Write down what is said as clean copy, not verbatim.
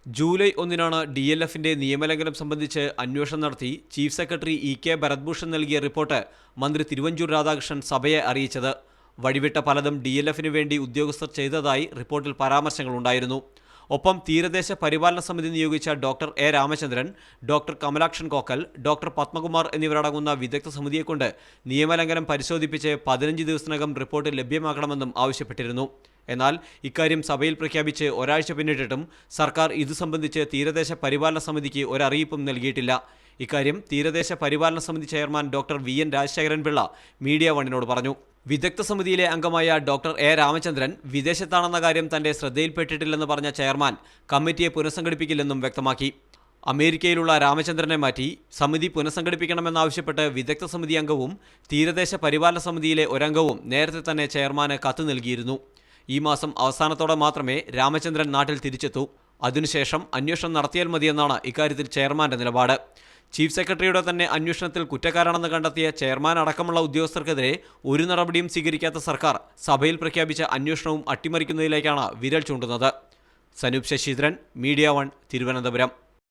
July 1-നാണ് DLFന്റെ നിയമലംഘനം സംബന്ധിച്ച് അന്വേഷണം നടത്തി ചീഫ് സെക്രട്ടറി E.K. ഭരത്ഭൂഷൺ നൽകിയ റിപ്പോർട്ട് മന്ത്രി തിരുവഞ്ചൂർ രാധാകൃഷ്ണൻ സഭയെ അറിയിച്ചത്. വഴിവിട്ട പലതും DLFന് വേണ്ടി ഉദ്യോഗസ്ഥർ ചെയ്തതായി റിപ്പോർട്ടിൽ പരാമർശങ്ങളുണ്ടായിരുന്നു. ഒപ്പം തീരദേശ പരിപാലന സമിതി നിയോഗിച്ച doctor A. Ramachandran, doctor Kamalakshan കോക്കൽ, doctor Padmakumar എന്നിവരടങ്ങുന്ന വിദഗ്ധ സമിതിയെക്കൊണ്ട് നിയമലംഘനം പരിശോധിപ്പിച്ച് 15 ദിവസത്തിനകം റിപ്പോർട്ട് ലഭ്യമാക്കണമെന്നും ആവശ്യപ്പെട്ടിരുന്നു. എന്നാൽ ഇക്കാര്യം സഭയിൽ പ്രഖ്യാപിച്ച് ഒരാഴ്ച പിന്നിട്ടിട്ടും സർക്കാർ ഇതു സംബന്ധിച്ച് തീരദേശ പരിപാലന സമിതിക്ക് ഒരറിയിപ്പും നൽകിയിട്ടില്ല. ഇക്കാര്യം തീരദേശ പരിപാലന സമിതി chairman doctor VN Rajasekharan Pillai media വണ്ണിനോട് പറഞ്ഞു. വിദഗ്ധ സമിതിയിലെ അംഗമായ ഡോക്ടർ എ. രാമചന്ദ്രൻ വിദേശത്താണെന്ന കാര്യം തന്റെ ശ്രദ്ധയിൽപ്പെട്ടിട്ടില്ലെന്ന് പറഞ്ഞ ചെയർമാൻ കമ്മിറ്റിയെ പുനഃസംഘടിപ്പിക്കില്ലെന്നും വ്യക്തമാക്കി. അമേരിക്കയിലുള്ള രാമചന്ദ്രനെ മാറ്റി സമിതി പുനഃസംഘടിപ്പിക്കണമെന്നാവശ്യപ്പെട്ട് വിദഗ്ധ സമിതി അംഗവും തീരദേശ പരിപാലന സമിതിയിലെ ഒരംഗവും നേരത്തെ തന്നെ ചെയർമാന് കത്ത് നൽകിയിരുന്നു. ഈ മാസം അവസാനത്തോടെ മാത്രമേ രാമചന്ദ്രൻ നാട്ടിൽ തിരിച്ചെത്തൂ. അതിനുശേഷം അന്വേഷണം നടത്തിയാൽ മതിയെന്നാണ് ഇക്കാര്യത്തിൽ ചെയർമാന്റെ നിലപാട്. ചീഫ് സെക്രട്ടറിയുടെ തന്നെ അന്വേഷണത്തിൽ കുറ്റക്കാരാണെന്ന് കണ്ടെത്തിയ ചെയർമാൻ അടക്കമുള്ള ഉദ്യോഗസ്ഥർക്കെതിരെ ഒരു നടപടിയും സ്വീകരിക്കാത്ത സർക്കാർ സഭയിൽ പ്രഖ്യാപിച്ച അന്വേഷണവും അട്ടിമറിക്കുന്നതിലേക്കാണ് വിരൽ ചൂണ്ടുന്നത്. സനൂപ് ശശിധരൻ, മീഡിയ 1, തിരുവനന്തപുരം.